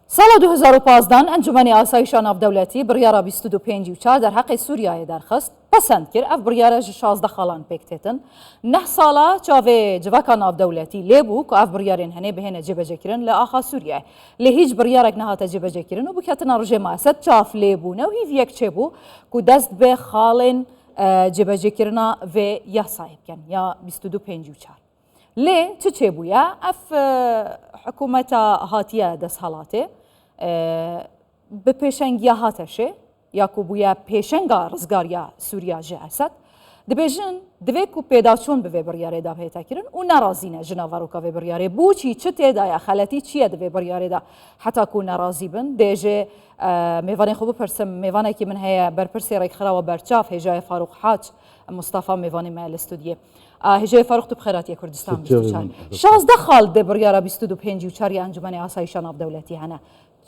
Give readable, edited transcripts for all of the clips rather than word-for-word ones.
سال 2015 انجمن آسایش ناودەوڵەتی بڕیارە 25 در حق سووریایە دەرخست پەسەند کرد ئەف بڕیارە 16 خاڵان پێکتێتن نه ساڵە چاوێ جڤکە ناودەوڵەتی لێبوو کە ئەف بڕیارێن هەنێ بهێنە جێبەجێکردن لە ئاخا سووریای لێ هیچ بڕیارێک نەهاتە جێبەجێکردن و بکەتنە ڕژێ ماسەد چاف لێبوونە و هیچ یەک چێبوو و دەست بێ خاڵێن جێبەجێکردنە vê یاسایە بکەن یا 25 لێ چ چێبووە ئەف حکوومەتە هاتیە دەستهەڵاتێ بە پێشەنگیا هاتەشێ یاکو بووە پێشەنگا ڕزگاریە سووریا ژە ئەسەد دەبێژن دەوێت و پێداچۆن بەوێ بڕیارێدا بهێتەکردن و نەڕازینە ژناڤەڕۆکە vê بڕیارێ بووچی چ تێدایە خەلەتی چییە دەوێ بڕیارێدا حتا کو نەڕازی بن دێژێ میێوانەی خۆ بپرسم میێوانێکی من هەیە بەرپرسێ ڕێکخراوە بەرچاف هێژای فاروق حاج مستەفا میێوانی مە لە استودیە هێژای فاروق تو بخێراتی کوردستان 16 خاڵ دێ بڕیارە 25 ئەنجومەنی ئاسایشە ناودەوڵەتی هەنە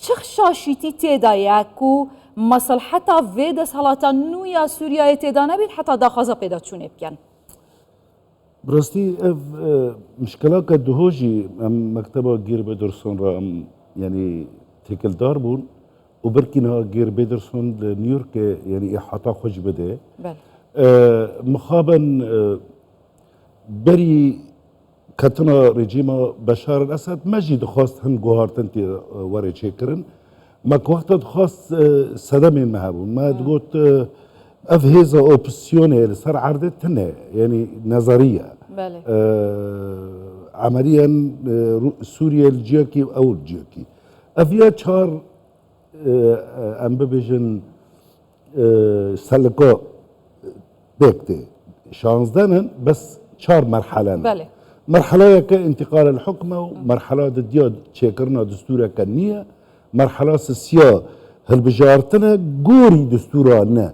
چ شاشیتی تێدایە و مەسلحەتا vê دەستهەڵاتە نویا سووریایە تێدا نەبێت حتا داخوازە پێداچوونێ بکەن براستی ev mişkelaka duhojî em mekteba Gêrbêderson re em yanî têkildar bûn û birkîniha Gêrbêderson li New Yorkê yanî îhata xwe ji bide mixabin berî ketina rejîma Beşar el-Esed me jî dixwast hin guhartin tê werê çêkirin me ku wexta dixwast sedemên me hebûn me digot ev hêza opsiyonê li ser erdê tune yanî nezariye emeliyan Sûriye li ciyekî ew li ciyekî ev ya çar em bibêjin selika pêk tê 16 bes çar merhele ne مرحلەیەکە انتقال الحکمە و مرحلە دیا چێکردنا دستورەکە نییە مرحلە سیا هەلبژارتنە گۆری دستورە نە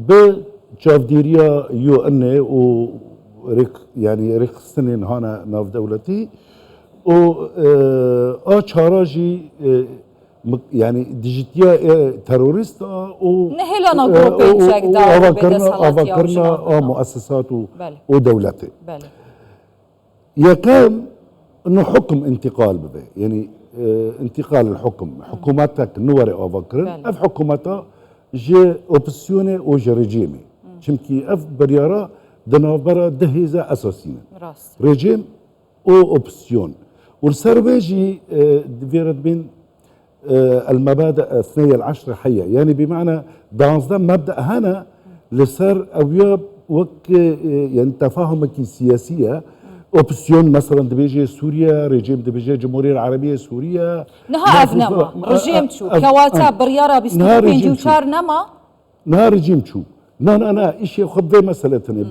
بە چاودێریە UN و ینی ڕێکخستنên هانە ناودەوڵەتی و ئا چاراژی ینی dijitiya terorîsta û avakirina a muessesat û dewletê يكام انه حكم انتقال ببه يعني انتقال الحكم حكوماتك نوري او بكر اف حكوماتا جي اوبسيوني او جي ريجيمي چمكي اف بريارا دنابرا دهيزا اساسينا ريجيم او اوبسيون والسربيجي دفيرت بين المبادئ 12 حيه يعني بمعنى دانزدا مبدا هنا لسر اوياب وك يعني تفاهمك سياسيه اوبسيون مثلا دبيجي سوريا ريجيم دبيجي الجمهوريه العربيه سوريا نها افنما ريجيم شو كواتا بريارة 25 نها ريجيم شو انا شيء خبز مسألتنا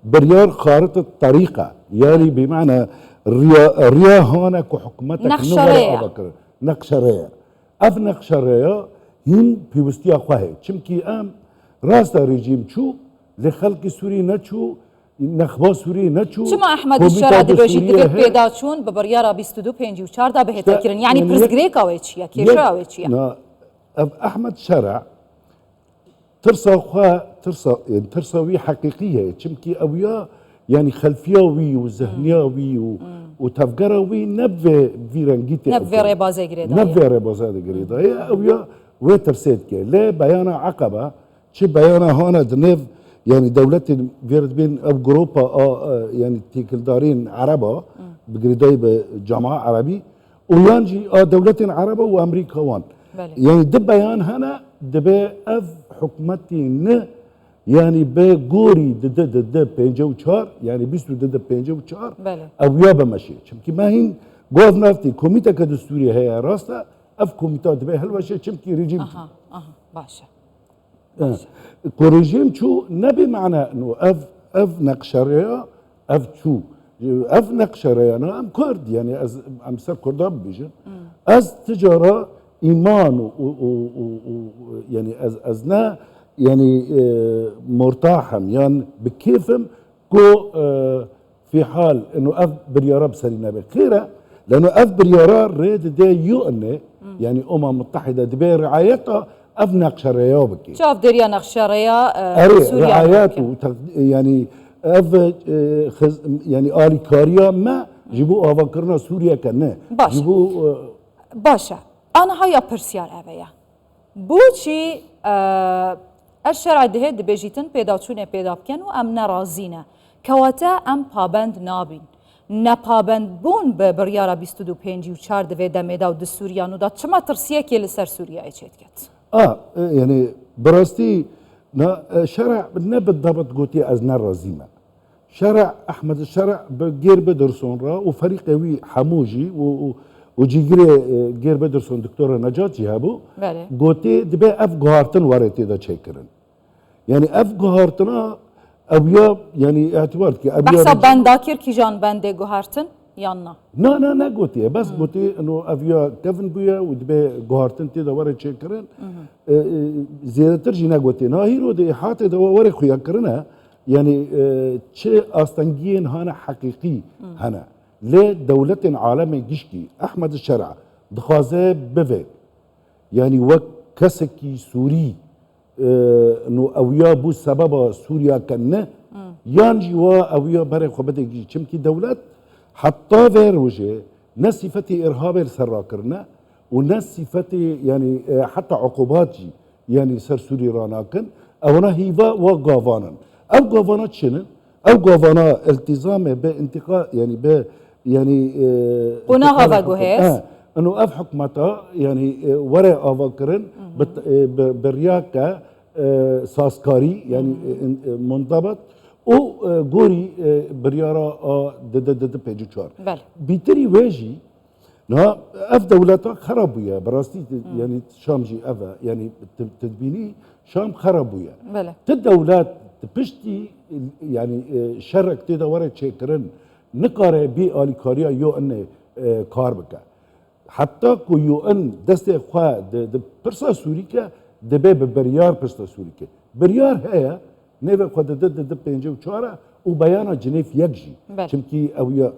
بريار خارطة الطريقة يعني بمعنى ريا هانك وحكومتك نقشرية اف نقشرية هين بيوستيا خواهي چمكي ام راستا ريجيم شو لخلق سوري نتشو نخبا سوری نچو چما احمد الشرع دبیجی دبی پیدا چون ببریارا 25 دا بهتر کردن یعنی پرزگریک اوی چیه کیشا اوی چیه احمد الشرع ترساوي حقيقيه چمكي اويا يعني خلفياوي وذهنياوي وتفكراوي نبي فيرانجيتي نبي ريبازي غريدا نبي ريبازي غريدا هي اويا وترسيت كي لا بيان عقبه شي بيان هنا دنيف يعني دولة فيرد بين أو جروبا يعني تيكلدارين عربة بجريداي بجامعة عربي ويانجي دولة عربة وأمريكا وان يعني دبيان هنا دبي أف حكومتي ن يعني بجوري د بينجو شار يعني بيستو د بينجو شار أو يابا ماشي شمكي ما هين جوف نفتي كوميتا كدستورية هي راستا أف كوميتا دبي هالوشي شمكي ريجيم باشا كوريجيم شو نبي معنى انه اف نقشريا اف شو اف نقشريا انا ام كرد يعني ام سر كرداب بيجن از تجاره ايمان يعني ازنا يعني مرتاحم يعني بكيفم كو في حال انه اف بريارة بسرينا بخيره لانه اف بريارة ريد دي UN يعني متحده دبي رعايتها اف نقشريا بكي شاف دريا نقشريا سوريا رعاياته يعني اف يعني آلي كاريا ما جيبوا افكرنا سوريا كنا جيبوا باشە ئاها یا پرسیار ئەوەیە بۆچی ئەشەرا دەهێت دەبێژیتن پێداچوونێ پێدا بکەن و ئەم نەڕازینە کەواتە ئەم پابند نابین نەپابند بوون بە بڕیارە 25 و 4 دەوێت دەمێدا و دستوریان ودا چما ترسیەکێ لەسەر سووریای چێت کرد يعني براستي شرع بالضبط قلتي از نرازيمة شرع احمد الشرع بغير بدرسون را وفريق قوي حموجي وجيجري غير بدرسون دكتوره نجات جهابو قلتي دبي اف قهارتن وريتي دا تشيكرن يعني اف قهارتنا ابيا يعني اعتبار كي ابيا بحسب بنداكير كي جان بندي قهارتن يانا لا قلتي بس قلتي انه افيا كيفن بويا ودبي قهارتن تي دا وري تشيكرن زيادة جينا قلتي هيرو دي حاتي دا وري خويا كرنا يعني چه استنجين هانا حقيقي هنا ليه دولة عالمي جشكي احمد الشرع دخازه بفي يعني وكسكي سوري انه اويا بو سبب سوريا كنه يانجي وا اويا بري خبدي چمكي دولت حتى فيروجي نصفتي ارهاب السراكرنا ونصفتي يعني حتى عقوبات يعني سر سوري راناكن اونا هيفا وغافانا او غافانا شنو او غافانا التزام بانتقاء يعني يعني قناها فاغوهيس انه اف حكمتا يعني ورا افكرن برياكا ساسكاري يعني منضبط او غوري بريارا د بيجو چار بيتري ويجي نا اف دولتا خرابويا براستي يعني شامجي افا يعني تدبيني شام خرابويا تدولات تبشتي يعني شرك تدا ورا تشكرن نقاره بي اليكاريا يو ان كار بك حتى كو يو ان دست خوا د برسا سوريكا دبي بريار برسا سوريكا بريار هي نيفا خد د بينجو چارا وبيانا جنيف يكجي چمكي اويا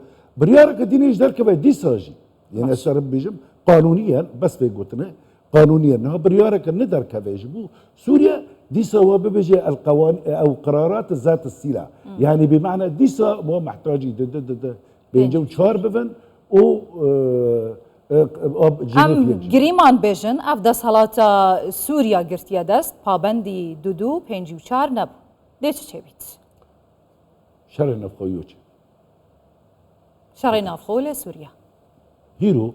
بريار كدينيش درك دي ساجي يعني اسر بيجم قانونيا بس في قلتنا قانونيا انها بريارك ندر كفيجبو سوريا دي سوا بيجي القوانين او قرارات ذات السلع يعني بمعنى دي سوا محتاجي بينجو چار بفن و ام گریمان بیژن اف دست حالات سوریا گرتیا دست پابندی دو 54 نب دیچ چه بیت شر نفخویوچ شر نفخول سوريا هيرو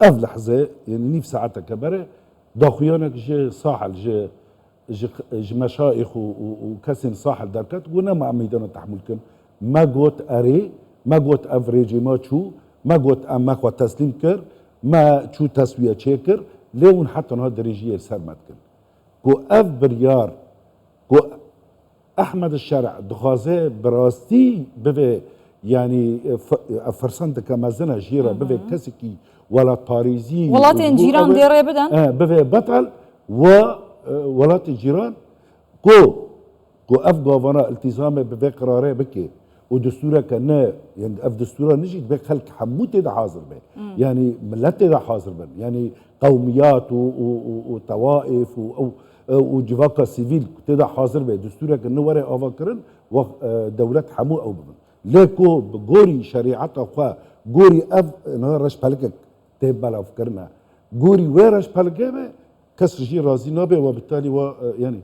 اف لحظه يعني نيف ساعتها كبره داخيانك جي صاحل جي مشايخ وكسن صاحل دركات ونا ما ميدان تحمل كن ما قوت اري ما قوت افريجي ما شو ما قلت اما خو تسليم كر ما شو تسويه شكر لون حتى نهار دريجيه سرمت كن كو اف بريار كو احمد الشرع دخازه براستي بفي يعني فرسنت كمازنا جيره بفي كسكي ولا باريزي ولات جيران ديري بدن بفي بطل و ولات جيران كو اف غافانا التزامه بفي قراره بكي ودستوره كنا يعني اف دستوره نجي بك خلق حموت ده حاضر به يعني ملت ده حاضر به يعني قوميات وطوائف وجفاقه سيفيل ده حاضر به دستوره كنا ورا افكرن ودوله حمو او بمن ليكو بغوري شريعتها خوا غوري اف نهرش بالك تبلا فكرنا غوري ويرش بالك كسر شيء رازي نابه وبالتالي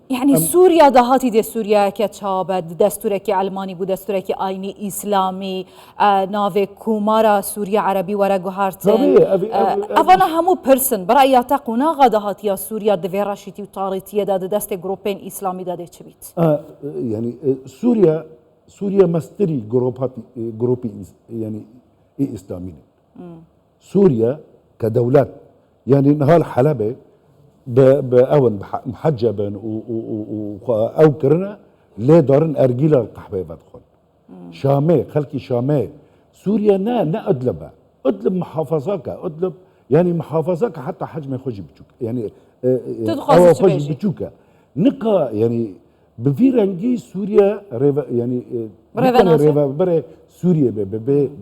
يعني سوريا دهاتي دي سوريا كتشابد دستورة كعلماني بو دستورة كأيني إسلامي ناوي كومارا سوريا عربي ورا جوهرتين أفانا همو برسن برأي تقونا غدهاتي سوريا دفيراشيتي وطاريتي دا دست جروبين إسلامي دا تشبيت يعني سوريا مستري جروبي يعني إسلامي سوريا كدولات يعني نهار حلبة بأون محجبا أو كرنا ليه دارن أرجيلا قحبة بدخل شامي خلكي شامي سوريا نا أدلب محافظاك أدلب يعني محافظاك حتى حجم خوجي بتشوك يعني تدخل خوجي بتشوكا نقا يعني بفيرنجي سوريا ريفا يعني ريفا بري سوريا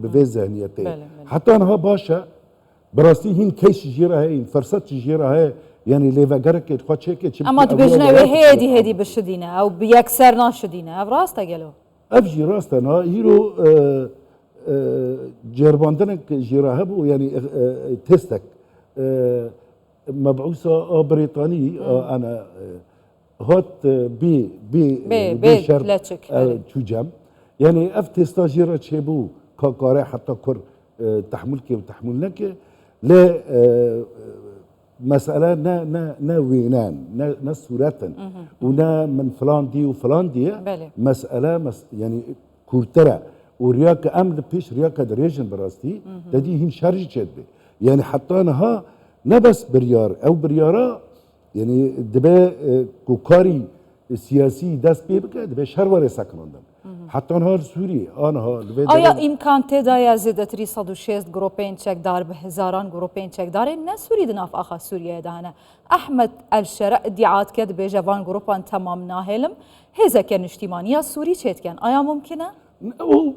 بفي ذهنيته حتى أنا باشا براستي هين كيش جيرا هي فرصت جيرا هي يعني ليفا جرك تخوتشيك اما تبجنا هيدي بشدينا او بيكسر ناشدينا افراستا قالوا افجي راستنا هيرو جرباندنك جيراهبو يعني تستك مبعوثة بريطاني أنا هات بي لاتشك شو جام يعني أفتي ستاجيرة تشيبو كاري حتى كر تحملك وتحملنك لا مسألة نا وينان نا صورة ونا من فلان دي وفلان دي مسألة يعني كورترة ورياك أمل بيش رياك دريجن براستي تدي هين شارج جدبي يعني حتى أنا نبس بريار أو بريارة يعني دبا كوكاري سياسي دست بي بك دبا شرور سكنوندن حتى أنا سوري أنا آیا امکان تدایا زیادتری 106 گروپین چک دار به هزاران گروپین چک داره نه سوری دناف آخا سوریه دهنه احمد الشرع ادعاءات کد به جوان گروپان تمام ناهلم هزا کن اجتماعی سوری چت کن آیا ممکنه؟ او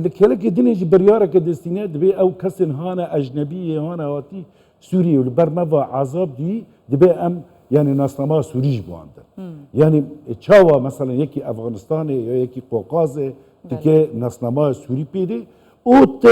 لكلك الدنيا بريارة كدستينات دبي او كسن هانا اجنبيه هانا واتي سوري والبرمفا عذاب دي دبي ام يعني ناسنما سوريج بواندر يعني تشاوا مثلا يكي افغانستاني يكي قوقازي تكي ناسنما سوري بيدي او ت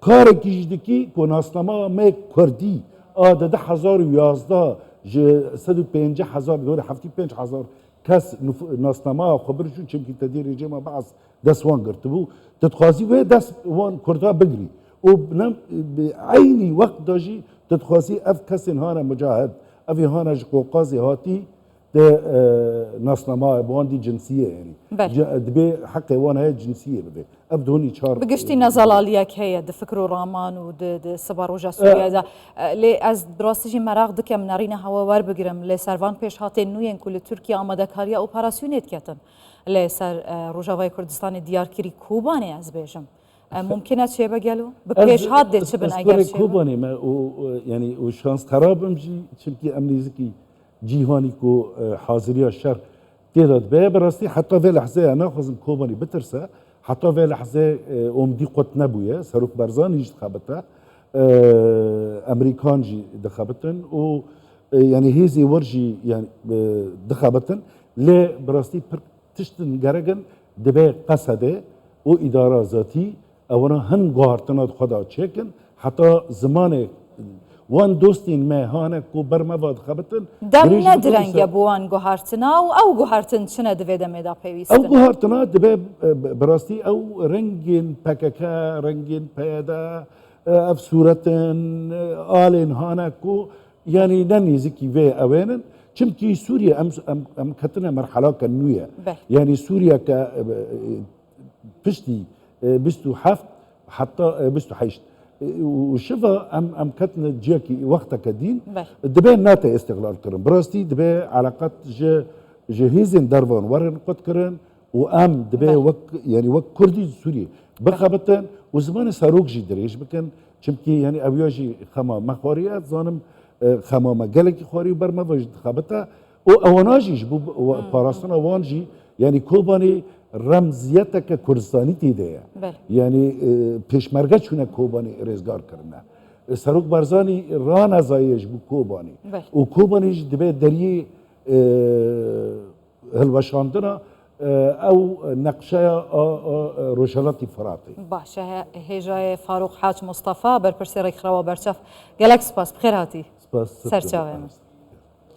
كارك يجدكي كو ناسنما ما كردي ده 1011 150,000 دور 75,000 کس ناسنما خبر شو چم کی تدیر جمع بعض دست وان گرتبو تتخاصی و دست وان کردا بگری و بنام بعینی وقت داجی تتخاصی اف کسین هانا مجاهد افی هانا قوقازی هاتی ده ناسنما بواندی جنسیه يعني دبي حق وان هاي جنسيه بده ابدوني شار بقشتي نزلاليك هي د فكرو رامان و د سباروجا سوريا دا لي از دراستي مراغ دكم نارينا هوا ور بگرم لي سروان پیش هاتن نوين كل تركيا آماده كاريا اوپراسيونيت كتن لي سر روجاوای كردستان ديار كري كوباني از بيجم ممكنه چه بگلو بپیش هات دل چه بن اگر چه كوباني ما يعني وشانس خرابم جي چمكي امنيزكي جيهاني كو حاضرية الشر تيداد بيه براستي حتى في لحظة أنا خزم كوباني بترسى حتى في لحظة أمدي قط نبوية سروك برزاني جي دخابتها أمريكان جي دخابتن و يعني هيزي ورجي يعني دخابتن لي براستي تشتن جرجن دبي قصده و إدارة ذاتي أولا هن قهرتنا خدا تشيكن حتى زمان وان دوستين ما هانا كو برمفاد خبتن دم ندرنگ بوان گوهرتنا او گوهرتن چنه دوی دمه دا پیوستن او گوهرتنا دبه براستی او رنگین پککا رنگین پیدا اف صورتن آلين هانا كو يعني ننزكي في اوانن چمكي سوريا ام كتنا مرحله كنويه يعني سوريا ك بشتي بستو حفت حتى بستو حيشت وشوفها ام كتنا جاكي وقتها كدين دبي ناتا استغلال كرن براستي دبي علاقات جهيزن درفان ورن قد كرن وام دبي وك يعني وك كردي سوريا بخبتن وزمان ساروك جي دريش بكن چمكي يعني ابياجي خما مخاريات زانم خما مجلك خاري برما وجد خبتها او اواناجيش بو باراستنا وانجي يعني كوباني رمزیتک کردستانی دیده یعنی پیشمرگه چونه کوبانی رزگار کرنه سروک برزانی ران ازایش بو کوبانی و کوبانیش دبه دریه هلوشاندنا او نقشه روشلاتی فراتی باشه هجای فاروق حاج مصطفى برپرسی رکھروا برچف گلکس پاس بخیر هاتی سرچاوه